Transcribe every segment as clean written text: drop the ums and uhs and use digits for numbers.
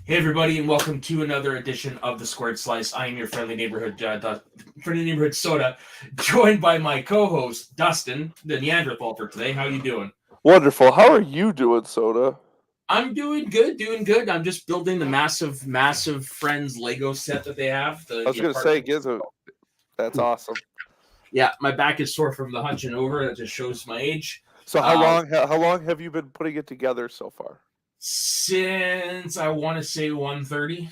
Hey everybody, and welcome to another edition of the Squared Slice. I am your friendly neighborhood soda, joined by my co-host Dustin, the Neanderthal for today. How you doing? Wonderful. How are you doing, Soda? I'm doing good, doing good. I'm just building the massive Friends Lego set that they have. I was The gonna say, apartment. Gizo, that's awesome. Yeah, my back is sore from the hunching over. That just shows my age. So how Uh, long how long have you been putting it together so far? since I want to say 1:30.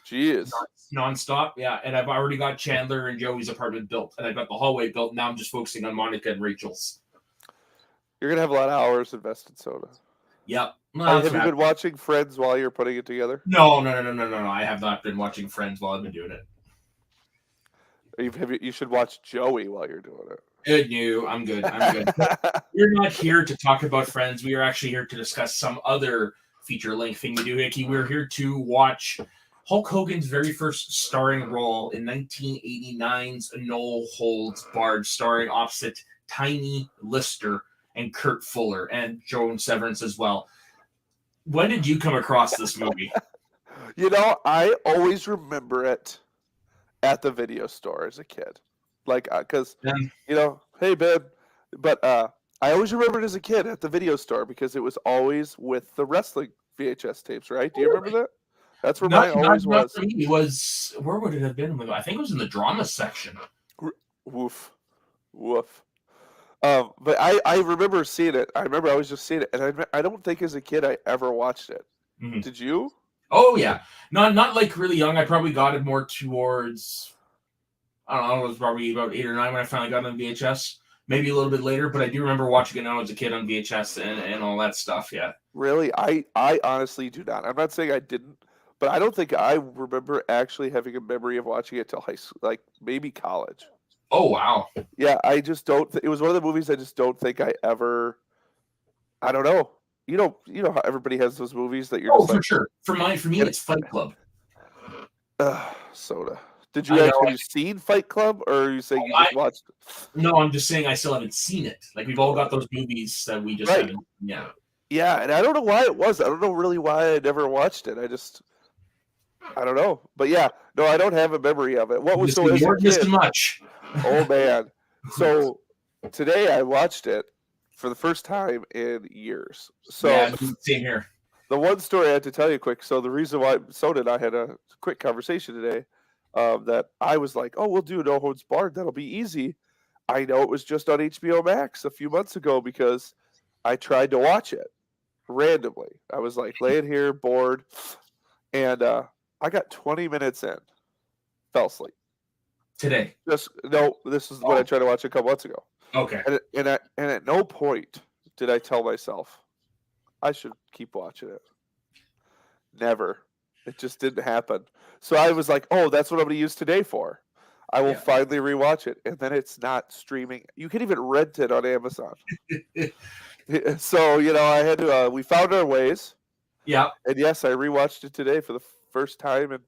Jeez, Nonstop, yeah. And I've already got Chandler and Joey's apartment built, and I've got the hallway built. Now I'm just focusing on Monica and Rachel's. you're gonna have a lot of hours invested, Soda. Yep. Well, that's Have what you been happened. watching Friends while you're putting it together? No. I have not been watching Friends while I've been doing it. You should watch Joey while you're doing Good new. I'm good. I'm good. But it. we're not here to talk about Friends. We are actually here to discuss some other feature length thing we do, Hickey. We're here to watch Hulk Hogan's very first starring role in 1989's No Holds Barred, starring opposite Tiny Lister and Kurt Fuller and Joan Severance as well. When did you come across this movie? I always remember it at the video store as a kid, like because Um, hey Ben, but I always remember it as a kid at the video store because it was always with the wrestling VHS tapes, right? Do you remember that? That's where not, mine not, always not was. for me. It was, where would it have been? I think it was in the drama section. Woof, woof. But I remember seeing it. I remember I was just seeing it, and I don't think as a kid I ever watched it. Mhm. Did you? Oh yeah, not like really young. I probably got it more towards, I don't know. It was probably about 8 or 9 when I finally got it on VHS. Maybe a little bit later, but I do remember watching it now as a kid on VHS and all that stuff. Yeah. Really? I honestly do not. I'm not saying I didn't, but I don't think I remember actually having a memory of watching it till high school, like maybe college. Oh wow. Yeah, I just don't. It was one of the movies I just don't think I ever. I don't know. You know how everybody has those movies that you're Oh, just for like, sure. For me, and, it's Fight Club. Soda. Did you I actually know. have you seen Fight Club, or are you saying you I just watched? No, I'm just saying I still haven't seen it. Like we've all got those movies that we just Right. haven't. Yeah. Yeah, and I don't know why it was. I don't know really why I never watched it. I don't know. But yeah, no, I don't have a memory of it. What was Just so you as a weren't missing kid? much. Oh man. So today I watched it for the first time in years. So Yeah, same here. the one story I had to tell you quick. So the reason why Soda and I had a quick conversation today, that I was like, "Oh, we'll do No Holds Barred. That'll be easy." I know it was just on HBO Max a few months ago because I tried to watch it randomly. I was like laying here bored, and I got 20 minutes in, fell asleep. Today. Just no. This is what I Oh, tried to watch a couple months ago, okay. and at no point did I tell myself I should keep watching it. Never. It just didn't happen. So I was like, "Oh, that's what I'm going to use today for. I will Yeah. finally rewatch it." And then it's not streaming. You can even rent it on Amazon. So I had to. We found our ways, Yeah. and yes, I rewatched it today for the first time in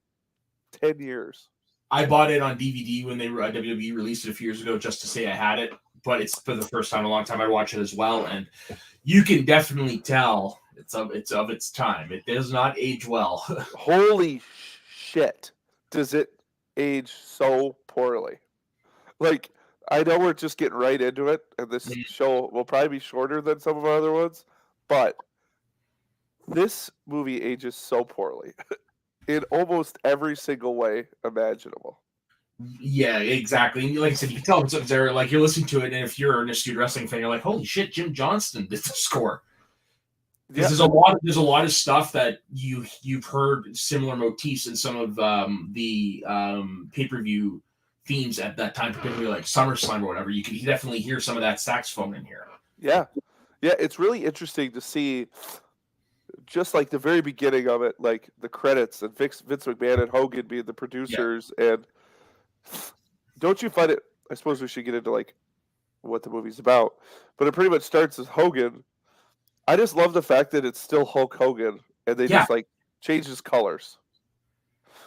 10 years. I bought it on DVD when WWE released it a few years ago just to say I had it, but it's for the first time in a long time I watch it as well, and you can definitely tell it's of its time. It does not age well. Holy shit! Does it age so poorly? Like, I know we're just getting right into it, and this show will probably be shorter than some of our other ones, but this movie ages so poorly in almost every single way imaginable. Yeah, exactly. And like I said, you can tell it's there. Like you're listening to it, and if you're an astute wrestling fan, you're like, "Holy shit, Jim Johnston did the score." Because Yeah, there's a lot of stuff that you've heard similar motifs in some of the pay-per-view themes at that time, particularly like SummerSlam or whatever. You can definitely hear some of that saxophone in here. yeah, yeah. It's really interesting to see just like the very beginning of it, like the credits and Vince McMahon and Hogan being the Yeah. producers. And don't you find it? I suppose we should get into like what the movie's about, but it pretty much starts as Hogan. I just love the fact that it's still Hulk Hogan, and they Yeah, just like change his colors,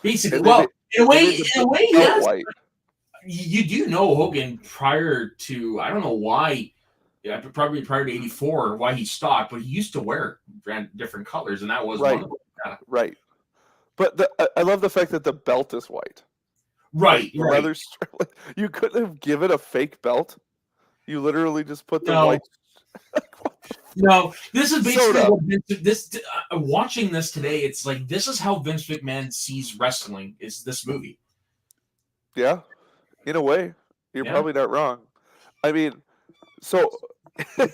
basically. and Well, in a they way, made the in a way, belt yes. white. You do know Hogan prior to, I don't know why, yeah, probably prior to '84 why he stopped, but he used to wear different colors, and that was one Right, of them. Yeah. right. But I love the fact that the belt is white. Right, The right. leather strap. You couldn't have given a fake belt. You literally just put the No, white. no. This is basically Soda. what watching this today. It's like this is how Vince McMahon sees wrestling. Is this movie? Yeah, in a way, you're Yeah. probably not wrong. I mean, so I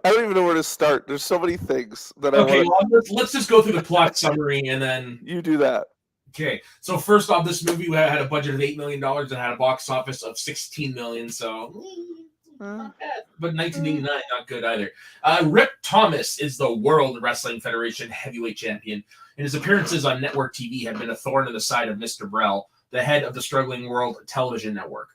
don't even know where to start. There's so many things that I Okay. want Well, let's just go through the plot summary and then. to. You do that. Okay. So first off, this movie had a budget of $8 million and had a box office of $16 million. So. Not bad. But 1989, not good either. Rip Thomas is the World Wrestling Federation heavyweight champion, and his appearances on network TV have been a thorn in the side of Mr. Brell, the head of the struggling World Television Network.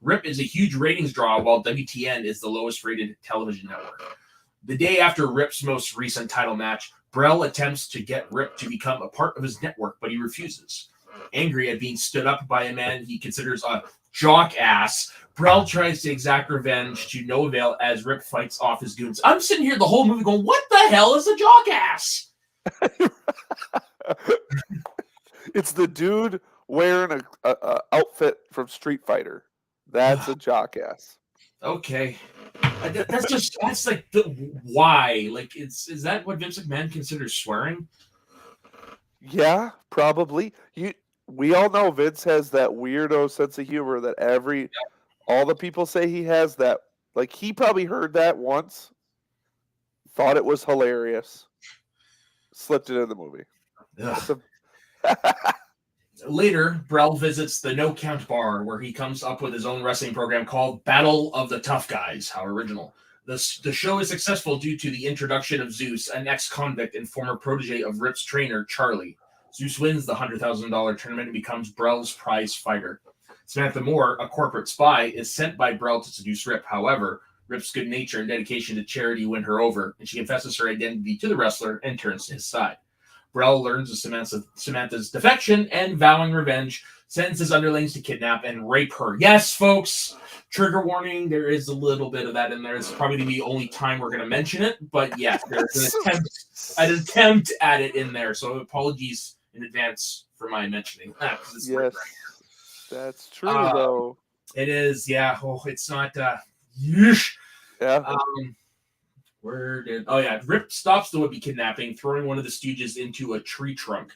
Rip is a huge ratings draw, while WTN is the lowest rated television network. The day after Rip's most recent title match, Brell attempts to get Rip to become a part of his network, but he refuses. Angry at being stood up by a man he considers a jock ass, Brell tries to exact revenge to no avail as Rip fights off his goons. I'm sitting here the whole movie going, what the hell is a jock ass? It's the dude wearing a outfit from Street Fighter. That's a jock ass. Okay. That's like why? Like, is that what Vince McMahon considers swearing? Yeah, probably. We all know Vince has that weirdo sense of humor that all the people say he has that. Like, he probably heard that once, thought it was hilarious, slipped it in the movie. Later, Brell visits the No Count Bar, where he comes up with his own wrestling program called Battle of the Tough Guys. How original. The show is successful due to the introduction of Zeus, an ex-convict and former protege of Rip's trainer, Charlie. Zeus wins the $100,000 tournament and becomes Brell's prize fighter. Samantha Moore, a corporate spy, is sent by Brell to seduce Rip. However, Rip's good nature and dedication to charity win her over, and she confesses her identity to the wrestler and turns to his side. Brell learns of Samantha's defection and, vowing revenge, sends his underlings to kidnap and rape her. Yes, folks, trigger warning, there is a little bit of that in there. It's probably the only time we're going to mention it, but yes, there's an attempt at it in there, so apologies in advance for my mentioning that. Yes, that's true, though. It is, yeah. Oh, it's not, yeesh. Yeah. Rip stops the would-be kidnapping, throwing one of the Stooges into a tree trunk.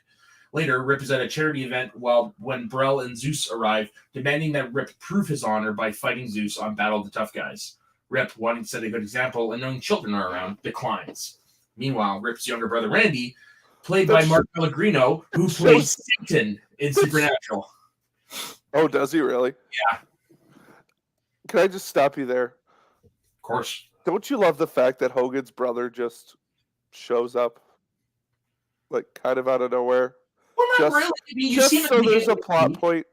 Later, Rip is at a charity event when Brell and Zeus arrive, demanding that Rip prove his honor by fighting Zeus on Battle of the Tough Guys. Rip, wanting to set a good example and knowing children are around, declines. Meanwhile, Rip's younger brother Randy, played by Mark Pellegrino, who plays Satan in Supernatural. Oh, does he really? Yeah. Can I just stop you there? Of course. Don't you love the fact that Hogan's brother just shows up, like, kind of out of nowhere? Well, not really. I mean, you just see him so there's a plot point.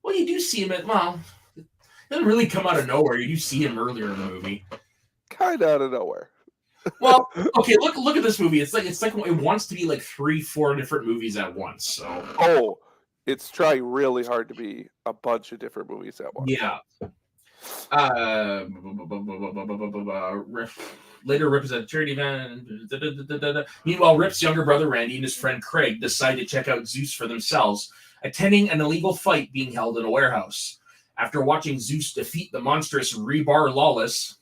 Well, you do see him it doesn't really come out of nowhere. You do see him earlier in the movie. Kind of out of nowhere. Well, okay, look at this movie. It's like it wants to be like 3-4 different movies at once. So it's trying really hard to be a bunch of different movies at once. Yeah. Later, Rip is at a charity event. Meanwhile, Rip's younger brother Randy and his friend Craig decide to check out Zeus for themselves, attending an illegal fight being held in a warehouse. After watching Zeus defeat the monstrous Rebar Lawless,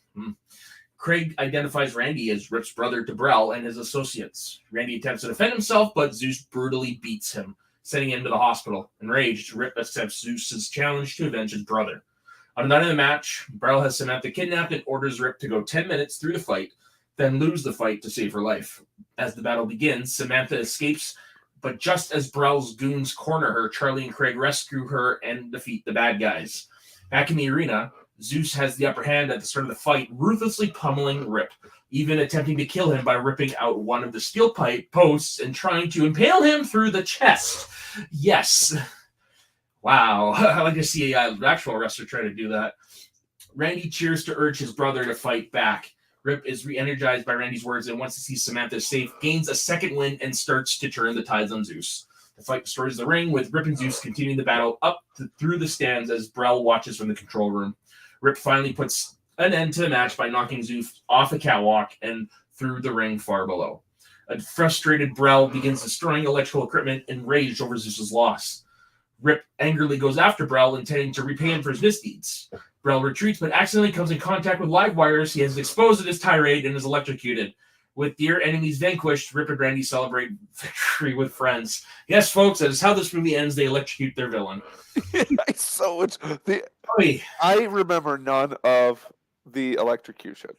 Craig identifies Randy as Rip's brother to Brell and his associates. Randy attempts to defend himself, but Zeus brutally beats him, sending him to the hospital. Enraged, Rip accepts Zeus's challenge to avenge his brother. On the night of the match, Brell has Samantha kidnapped and orders Rip to go 10 minutes through the fight, then lose the fight to save her life. As the battle begins, Samantha escapes, but just as Brell's goons corner her, Charlie and Craig rescue her and defeat the bad guys. Back in the arena, Zeus has the upper hand at the start of the fight, ruthlessly pummeling Rip, even attempting to kill him by ripping out one of the steel pipe posts and trying to impale him through the chest. Yes. Wow. I like to see an actual wrestler try to do that. Randy cheers to urge his brother to fight back. Rip is re-energized by Randy's words and wants to see Samantha safe, gains a second win, and starts to turn the tides on Zeus. The fight destroys the ring, with Rip and Zeus continuing the battle through the stands as Brell watches from the control room. Rip finally puts an end to the match by knocking Zeus off a catwalk and through the ring far below. A frustrated Brel begins destroying electrical equipment, enraged over Zeus's loss. Rip angrily goes after Brel, intending to repay him for his misdeeds. Brel retreats, but accidentally comes in contact with live wires. He is exposed to this tirade and is electrocuted. With dear enemies vanquished, Rip and Randy celebrate victory with friends. Yes, folks, that is how this movie ends. They electrocute their villain. So it's I remember none of the electrocution.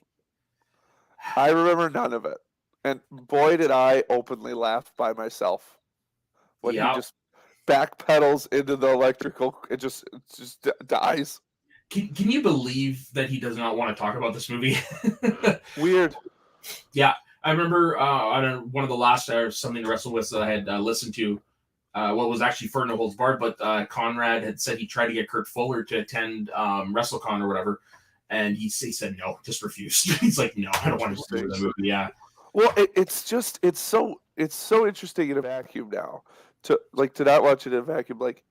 I remember none of it. And boy, did I openly laugh by myself when he just backpedals into the electrical. It just dies. Can you believe that he does not want to talk about this movie? Weird. Yeah, I remember on one of the last Something to Wrestle With that I had listened to, what was actually for No Holds Barred, but Conrad had said he tried to get Kurt Fuller to attend WrestleCon or whatever, and he said no, just refused. He's like, no, I don't want to do the movie. Yeah. Well, it's so interesting in a vacuum now to not watch it in a vacuum. Like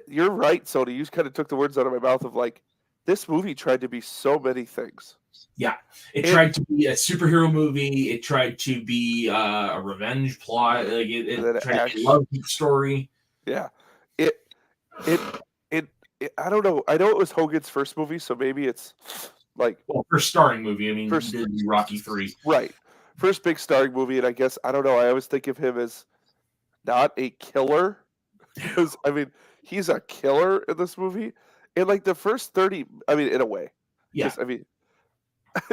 you're right, Soda. You kind of took the words out of my mouth of like this movie tried to be so many things. Yeah, it tried to be a superhero movie. It tried to be a revenge plot. Like it tried to be a love story. Yeah, it. I don't know. I know it was Hogan's first movie, so maybe it's like first starring movie. I mean, he did Rocky III. Right, first big starring movie, and I guess I don't know. I always think of him as not a killer because I mean he's a killer in this movie. In like the first 30, I mean, in a way, yeah. I mean.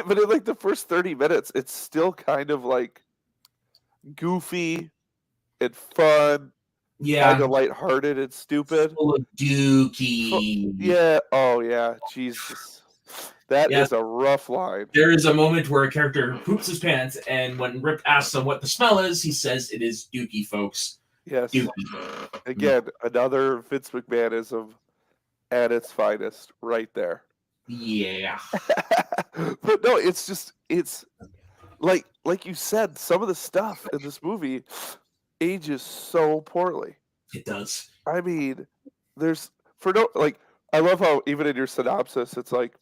But in like the first 30 minutes, it's still kind of like goofy and fun. Yeah. Kind of lighthearted and stupid. Full of dookie. Yeah. Oh, yeah. Jesus. That is a rough line. There is a moment where a character poops his pants, and when Rip asks him what the smell is, he says it is dookie, folks. Yes. Dookie. Again, another Vince McMahonism at its finest right there. Yeah. But no, it's like you said, some of the stuff in this movie ages so poorly. It does. I mean, I love how even in your synopsis it's like,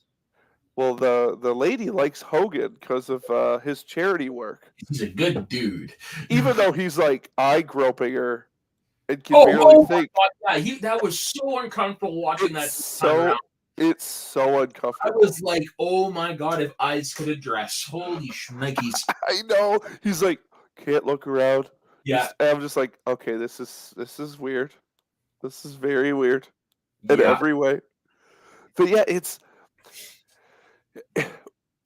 well, the lady likes Hogan because of his charity work. He's a good dude. Even though he's like eye groping her and can barely think. Yeah, that was so uncomfortable watching that. It's so uncomfortable. I was like, oh my God, if eyes could address. Holy shnikes. I know. He's like, can't look around. Yeah. I'm just like, okay, this is weird. This is very weird in every way. But yeah, it's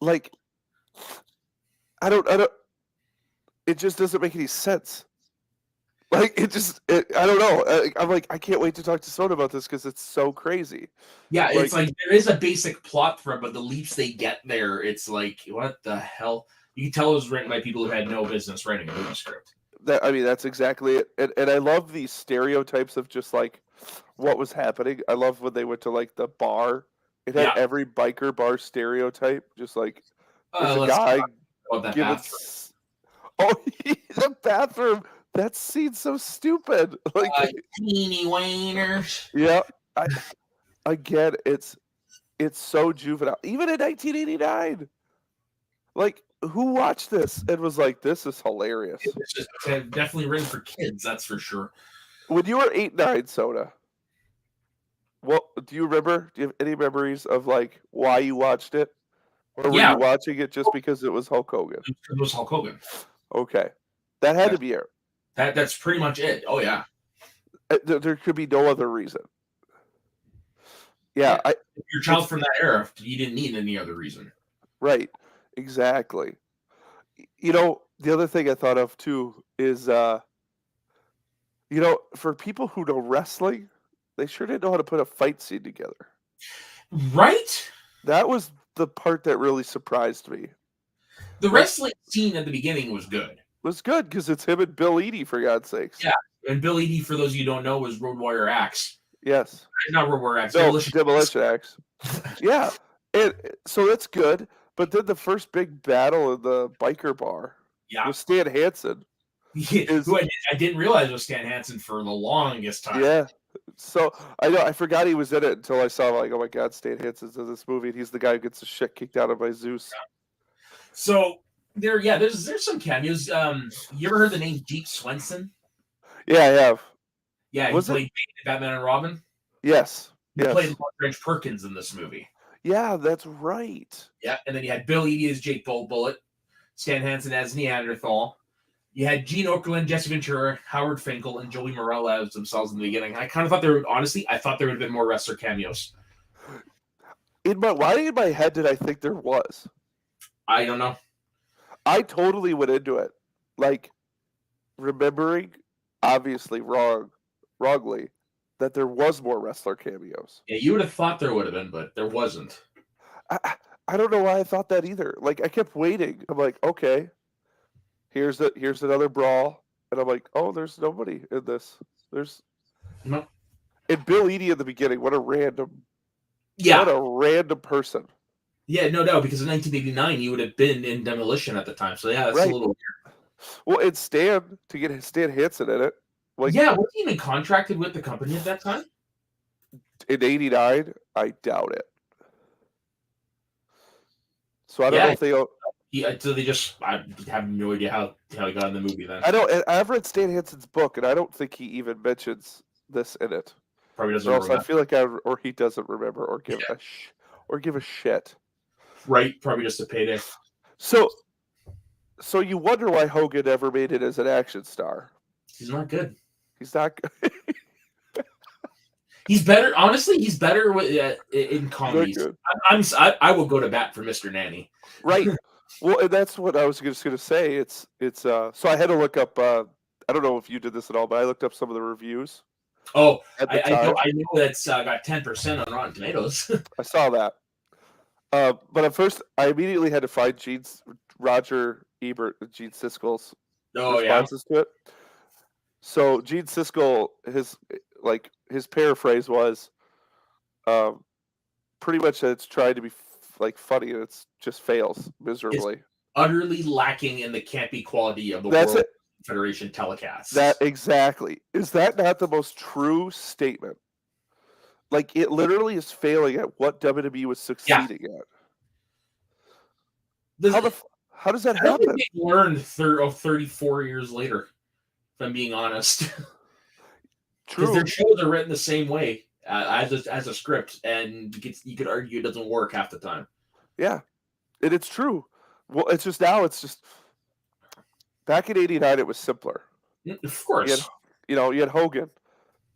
like I don't it just doesn't make any sense. Like I don't know. I'm like, I can't wait to talk to Soda about this because it's so crazy. Yeah, it's like there is a basic plot thread, but the leaps they get there, it's like, what the hell? You can tell it was written by people who had no business writing a movie script. That's exactly it. And I love these stereotypes of just like what was happening. I love when they went to like the bar. It had every biker bar stereotype. Just like there's a guy giving. The bathroom. That scene's so stupid. Like teeny wieners. Yeah. Again, it's so juvenile. Even in 1989. Like, who watched this and was like, this is hilarious? It's just definitely written for kids, that's for sure. When you were 8-9, Soda, what do you remember? Do you have any memories of like why you watched it? Or were you watching it just because it was Hulk Hogan? It was Hulk Hogan. Okay. That had to be it. That's pretty much it. Oh, yeah. There could be no other reason. Yeah. Your child from that era, you didn't need any other reason. Right. Exactly. You know, the other thing I thought of, too, is, for people who know wrestling, they sure didn't know how to put a fight scene together. Right? That was the part that really surprised me. The wrestling scene at the beginning was good. Was good because it's him and Bill Eadie, for God's sakes. Yeah, and Bill Eadie, for those of you who don't know, was Road Warrior Axe. Yes. Not Road Warrior Axe. No, Demolition Axe. Yeah. And so that's good. But then the first big battle in the biker bar with Stan Hansen. Who I didn't realize was Stan Hansen for the longest time. Yeah. So I forgot he was in it until I saw like, oh my God, Stan Hansen's in this movie, and he's the guy who gets the shit kicked out of by Zeus. So There's some cameos. You ever heard the name Jeep Swenson? Yeah, I have. Yeah, he Was it? played Batman and Robin. Yes. He played Yes. Longrange Perkins in this movie. Yeah, that's right. Yeah, and then you had Bill Eadie as Jake Bullet, Stan Hansen as Neanderthal. You had Gene Okerlund, Jesse Ventura, Howard Finkel, and Joey Morella as themselves in the beginning. I kind of thought I thought there would have been more wrestler cameos. Why in my head did I think there was? I don't know. I totally went into it, like, remembering, obviously wrongly, that there was more wrestler cameos. Yeah, you would have thought there would have been, but there wasn't. I don't know why I thought that either. Like, I kept waiting. I'm like, okay, here's another brawl, and I'm like, oh, there's nobody in this. There's No. And Bill Eadie in the beginning. What a random person. Yeah, no, because in 1989 he would have been in Demolition at the time. So yeah, that's Right. a little weird. Well, it's Stan Hansen in it. Like, yeah, was he even contracted with the company at that time? In '89, I doubt it. So I don't know if they. So they just I have no idea how he got in the movie then. I know. I've read Stan Hansen's book, and I don't think he even mentions this in it. Probably doesn't remember. I feel like he doesn't remember or give a shit. Right, probably just a payday. So you wonder why Hogan never made it as an action star. He's not good. He's not good. He's better. Honestly, he's better in comedies. I will go to bat for Mr. Nanny. Right. Well, and that's what I was just going to say. It's so I had to look up. I don't know if you did this at all, but I looked up some of the reviews. Oh, I know that's got 10% on Rotten Tomatoes. I saw that. But at first, I immediately had to find Roger Ebert and Gene Siskel's responses to it. So Gene Siskel, his paraphrase was, pretty much that it's trying to be funny and it's just fails miserably. It's utterly lacking in the campy quality of the World Federation telecasts. That exactly. Is that not the most true statement? Like, it literally is failing at what WWE was succeeding at. How does that happen? I think they learned 34 years later, if I'm being honest. True. Because their shows are written the same way as a script, and you could argue it doesn't work half the time. Yeah, and it's true. Well, it's just now. It's just back in '89, it was simpler. Of course, you had Hogan.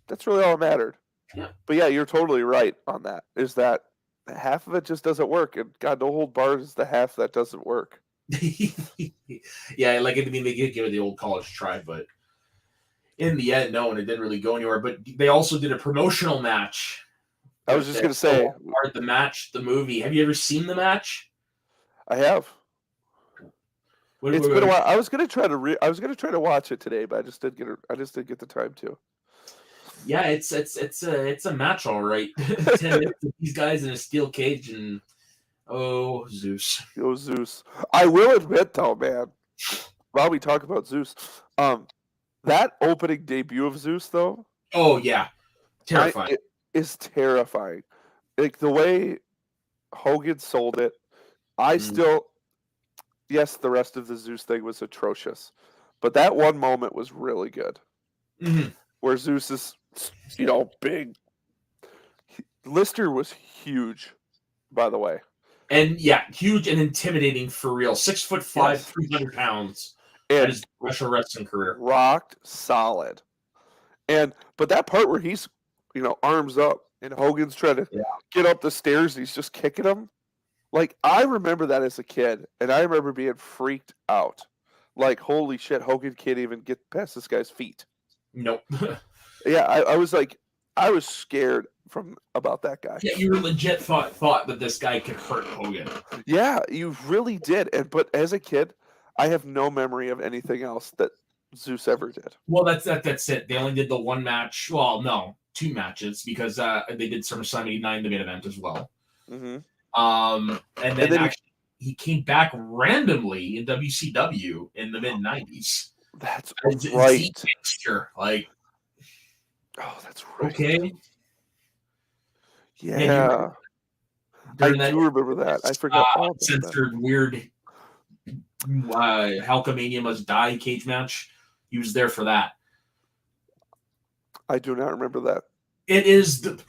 That's really all that mattered. Yeah. But yeah, you're totally right on that. Is that half of it just doesn't work, and God, No Hold Barred is the half that doesn't work. Yeah, like they give it the old college try, but in the end, no, and it didn't really go anywhere. But they also did a promotional match. I was just going to say, the movie. Have you ever seen the match? I have. It's been a while. I was going to try to watch it today, but I just didn't get the time to. Yeah, it's a match, all right. 10 minutes with these guys in a steel cage, and Zeus. Oh, Zeus. I will admit, though, man, while we talk about Zeus, that opening debut of Zeus, though. Oh yeah, terrifying. It is terrifying. Like the way Hogan sold it. Yes, the rest of the Zeus thing was atrocious, but that one moment was really good. Mm-hmm. Where Zeus is, big. Lister was huge, by the way. And yeah, huge and intimidating for real. 6'5", 300 pounds. And that is professional wrestling career. Rocked solid. But that part where he's, arms up and Hogan's trying to get up the stairs and he's just kicking him. Like, I remember that as a kid, and I remember being freaked out. Like, holy shit, Hogan can't even get past this guy's feet. Nope. Yeah, I was scared about that guy. Yeah, you were legit thought that this guy could hurt Hogan. Yeah, you really did. But as a kid, I have no memory of anything else that Zeus ever did. Well, that's it. They only did the one match. Well, no, 2 matches because they did SummerSlam '89, the main event as well. Mm-hmm. And then actually he came back randomly in WCW in the mid '90s. That's right. Mixture, like. Oh, that's right. Okay. Yeah. I do remember that. I forgot all about censored weird Hulkamania Must Die cage match. He was there for that. I do not remember that. It is the.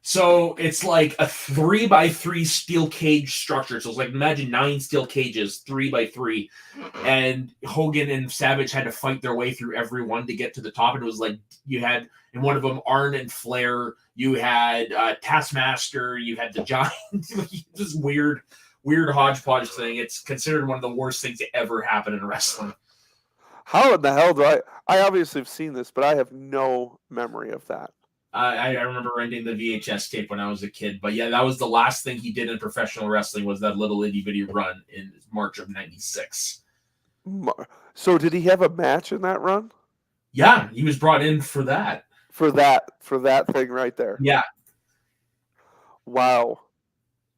So it's like a 3x3 steel cage structure. So it's like imagine 9 steel cages, 3x3, and Hogan and Savage had to fight their way through every one to get to the top. And it was like you had in one of them Arn and Flair, you had Taskmaster, you had the Giant. This weird hodgepodge thing. It's considered one of the worst things to ever happen in wrestling. How in the hell do I obviously have seen this, but I have no memory of that. I remember renting the VHS tape when I was a kid, but yeah, that was the last thing he did in professional wrestling was that little itty bitty run in March of '96. So did he have a match in that run? Yeah, he was brought in for that. For that thing right there. Yeah. Wow.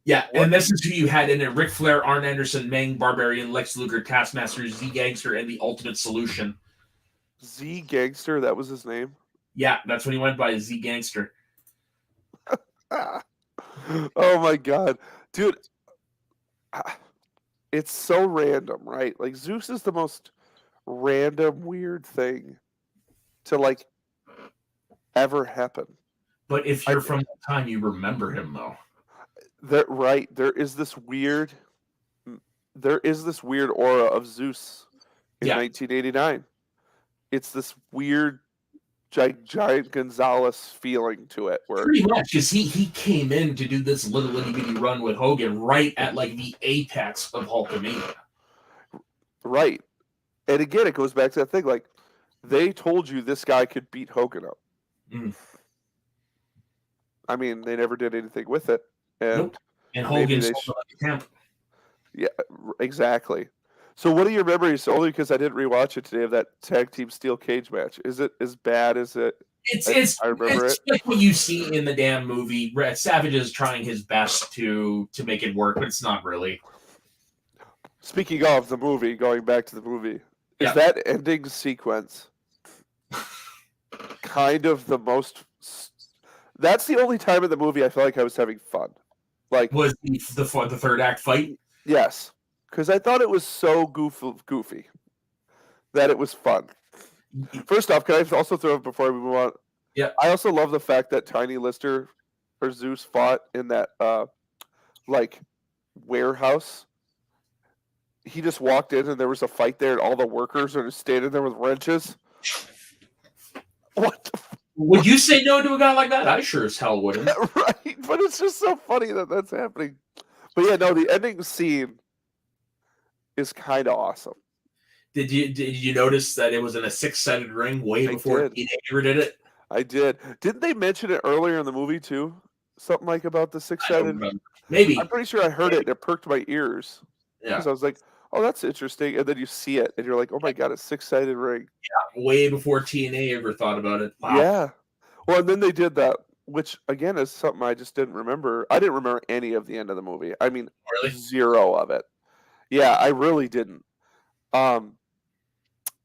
Yeah, and this is who you had in it: Ric Flair, Arn Anderson, Meng, Barbarian, Lex Luger, Taskmaster, Z Gangster, and the Ultimate Solution. Z Gangster, that was his name? Yeah, that's what he went by, Z Gangster. Oh my god. Dude, it's so random, right? Like Zeus is the most random weird thing to like ever happen. But if you're from that time, you remember him though. There is this weird aura of Zeus in 1989. It's this weird giant Gonzalez feeling to it. Where pretty much, because he came in to do this little itty bitty run with Hogan right at like the apex of Hulkamania. Right. And again, it goes back to that thing, like, they told you this guy could beat Hogan up. Mm. I mean, they never did anything with it. And, nope. And Hogan yeah, exactly. So what are your memories, only because I didn't rewatch it today, of that tag team steel cage match? Is it as bad as it? I remember it's like what you see in the damn movie. Savage is trying his best to make it work, but it's not really. Speaking of the movie, going back to the movie, is that ending sequence kind of the most... That's the only time in the movie I feel like I was having fun. Like, was the third act fight? Yes. Because I thought it was so goofy that it was fun. First off, can I also throw, before we move on? Yeah. I also love the fact that Tiny Lister or Zeus fought in that like warehouse. He just walked in and there was a fight there, and all the workers are just standing there with wrenches. What? Would you say no to a guy like that? I sure as hell wouldn't. Right, but it's just so funny that that's happening. But yeah, no, the ending scene is kind of awesome. Did you notice that it was in a 6-sided ring way before he ever did it? I did. Didn't they mention it earlier in the movie too? Something like about the 6-sided. Maybe. I'm pretty sure I heard it and it perked my ears. Yeah. Because I was like, oh, that's interesting. And then you see it and you're like, oh my god, a 6-sided ring. Yeah, way before TNA ever thought about it. Wow. Yeah. Well, and then they did that, which again is something I just didn't remember. I didn't remember any of the end of the movie. I mean, really? Zero of it. Yeah, I really didn't.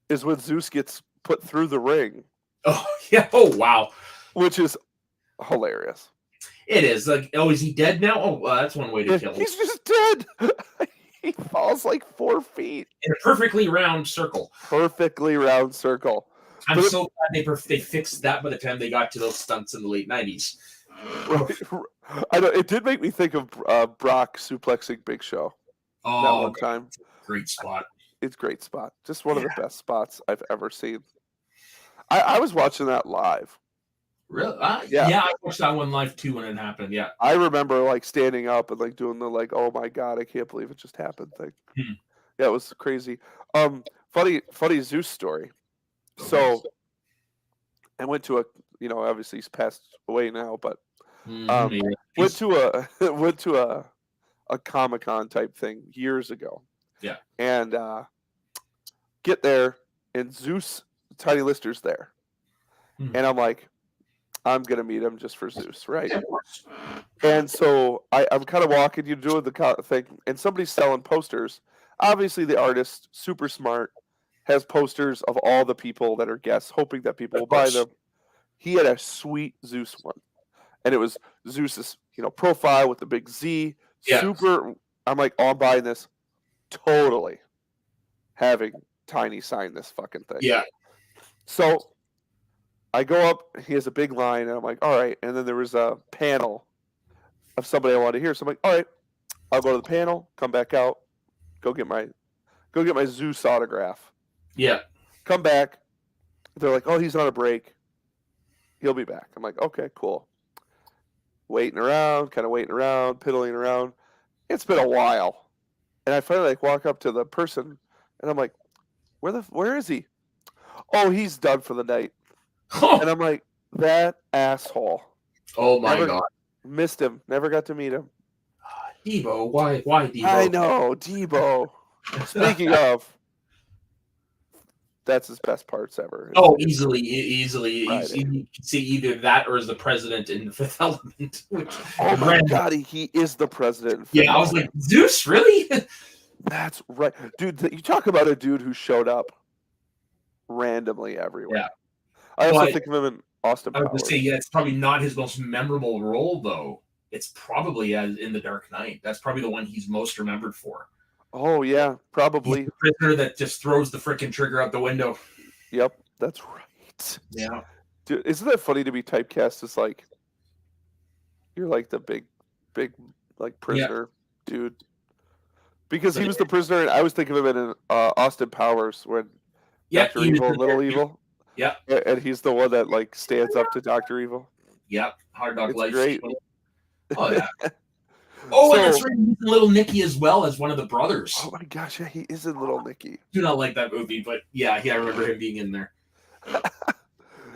Is when Zeus gets put through the ring. Oh yeah! Oh wow! Which is hilarious. It is like, oh, is he dead now? Oh, that's one way to kill him. He's just dead. He falls like 4 feet in a perfectly round circle. Perfectly round circle. I'm so glad they fixed that by the time they got to those stunts in the late '90s. Right. I know it did make me think of Brock suplexing Big Show. Oh, that one time. Great spot. It's a great spot. Just one of the best spots I've ever seen. I was watching that live. Really? Yeah, I watched that one live too when it happened. Yeah, I remember like standing up and like doing the like, oh my god, I can't believe it just happened thing. Yeah, it was crazy. Funny Zeus story. So I went to obviously he's passed away now, but went to a Comic-Con type thing years ago. Yeah. And get there, and Zeus, Tiny Lister's there. And I'm like, I'm going to meet him just for Zeus, right? And so I'm kind of walking, doing the thing, and somebody's selling posters. Obviously, the artist, super smart, has posters of all the people that are guests, hoping that people will buy them. He had a sweet Zeus one. And it was Zeus's, profile with the big Z. Yeah. Super. I'm like, oh, I'm buying this. totally having Tiny sign this fucking thing. Yeah. So I go up, he has a big line, and I'm like, all right. And then there was a panel of somebody I wanted to hear. So I'm like, all right, I'll go to the panel, come back out, go get my Zeus autograph. Yeah. Come back. They're like, oh, he's on a break. He'll be back. I'm like, okay, cool. Waiting around, kind of waiting around, piddling around. It's been a while. And I finally like walk up to the person and I'm like, where is he? Oh, he's done for the night. And I'm like, that asshole. Oh my God. Missed him. Never got to meet him. Debo, why Debo? I know, Debo. Speaking of, that's his best parts ever. Oh, easily. Right. You can see either that or as the president in The Fifth Element. Oh my God, he is the president. Yeah, I was like, Zeus, really? That's right. Dude, you talk about a dude who showed up randomly everywhere. Yeah. I also think of him in Austin Powers. I was going to say, yeah, it's probably not his most memorable role, though. It's probably in The Dark Knight. That's probably the one he's most remembered for. Oh, yeah, probably. He's the prisoner that just throws the freaking trigger out the window. Yep, that's right. Yeah. Dude, isn't that funny to be typecast as like, you're like the big, like prisoner dude? Because he was the prisoner, and I was thinking of him in Austin Powers when Dr. Evil, Little Evil. Yeah. And he's the one that like stands up to Dr. Evil. Yep. Hard Dog Life. Great. Oh, yeah. Oh, and that's right. He's in Little Nicky as well as one of the brothers. Oh my gosh, yeah, he is in Little Nicky. Do not like that movie, but yeah, I remember him being in there.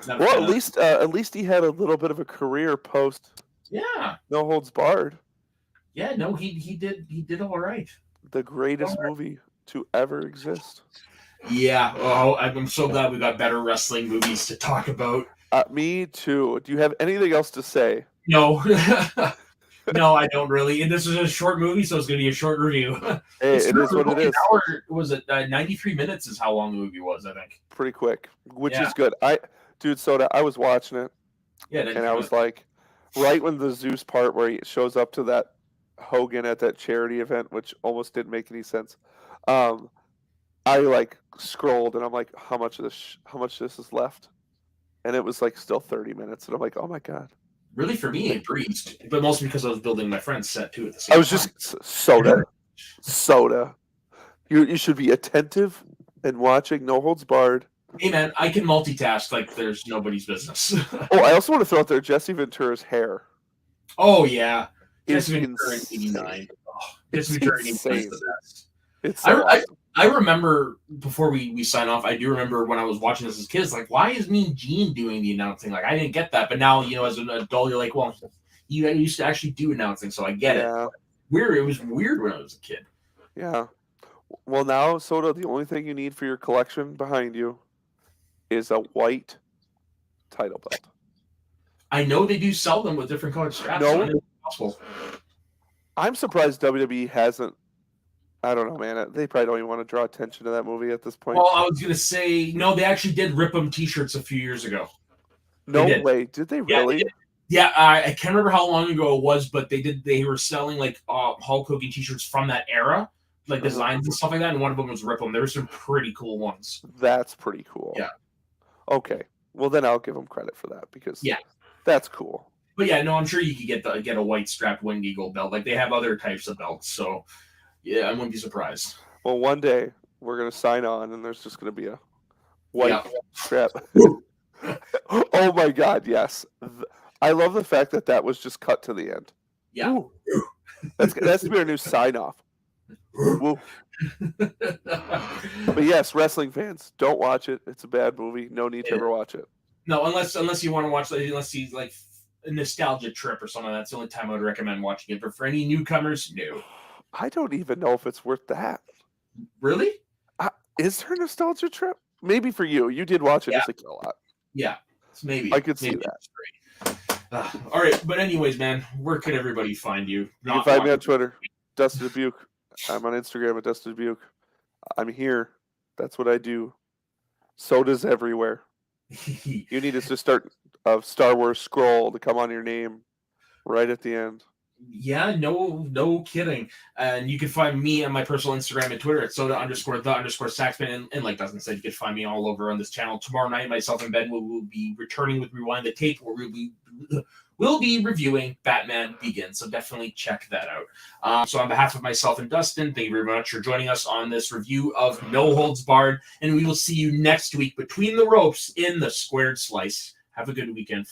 Well, at least he had a little bit of a career post. Yeah. No Holds Barred. Yeah, no, he did all right. The greatest movie to ever exist. Yeah. Oh, I'm so glad we got better wrestling movies to talk about. Me too. Do you have anything else to say? No. No, I don't really. And this is a short movie, so it's going to be a short review. Hey, it is what it is. Was it 93 minutes is how long the movie was, I think. Pretty quick, which is good. Dude, Soda, I was watching it. Yeah. And I was like, right when the Zeus part where he shows up to that Hogan at that charity event, which almost didn't make any sense. I like scrolled and I'm like, how much of this is left? And it was like still 30 minutes. And I'm like, oh my God. Really, for me, it breezed, but mostly because I was building my friend's set too at the same time. I was just Soda. You should be attentive and watching. No Holds Barred. Hey man, I can multitask like there's nobody's business. Oh, I also want to throw out there Jesse Ventura's hair. Oh yeah, Jesse Ventura in '89. Jesse Ventura in '89 is the best. It's so awesome. I remember before we sign off. I do remember when I was watching this as kids. Like, why is Mean Gene doing the announcing? Like, I didn't get that. But now, as an adult, you're like, well, you used to actually do announcing, so I get it. Weird. It was weird when I was a kid. Yeah. Well, now, Soda, the only thing you need for your collection behind you is a white title belt. I know they do sell them with different colored straps. No, possible. I'm surprised WWE hasn't. I don't know, man. They probably don't even want to draw attention to that movie at this point. Well, I was gonna say no. They actually did rip them T-shirts a few years ago. No way, did they really? Yeah, yeah, I can't remember how long ago it was, but they did. They were selling like Hulk Hogan T-shirts from that era, like designs and stuff like that. And one of them was rip them. There were some pretty cool ones. That's pretty cool. Yeah. Okay. Well, then I'll give them credit for that because that's cool. But yeah, no, I'm sure you could get a white strapped Wing Eagle belt. Like they have other types of belts, so. Yeah, I wouldn't be surprised. Well, one day we're going to sign on and there's just going to be a white strap. Oh my God, yes. I love the fact that was just cut to the end. Yeah. Ooh. That's going to be our new sign off. But yes, wrestling fans, don't watch it. It's a bad movie. No need to ever watch it. No, unless you want to watch, unless you like a nostalgia trip or something. That's the only time I would recommend watching it. But for any newcomers, no. I don't even know if it's worth that. Really? Is there a nostalgia trip? Maybe for you. You did watch it as a kid a lot. Yeah, maybe. I could see that. All right, but anyways, man, where could everybody find you? You can find me on Twitter, Dustin Dubuque. I'm on Instagram at Dustin Dubuque. I'm here. That's what I do. Sodas everywhere. You need us to start a Star Wars scroll to come on your name right at the end. Yeah, no kidding. And you can find me on my personal Instagram and Twitter at soda_the_saxman. And like Dustin said, you can find me all over on this channel. Tomorrow night, myself and Ben will be returning with Rewind the Tape, where we'll be reviewing Batman Begins. So definitely check that out. So on behalf of myself and Dustin, thank you very much for joining us on this review of No Holds Barred. And we will see you next week between the ropes in the Squared Slice. Have a good weekend.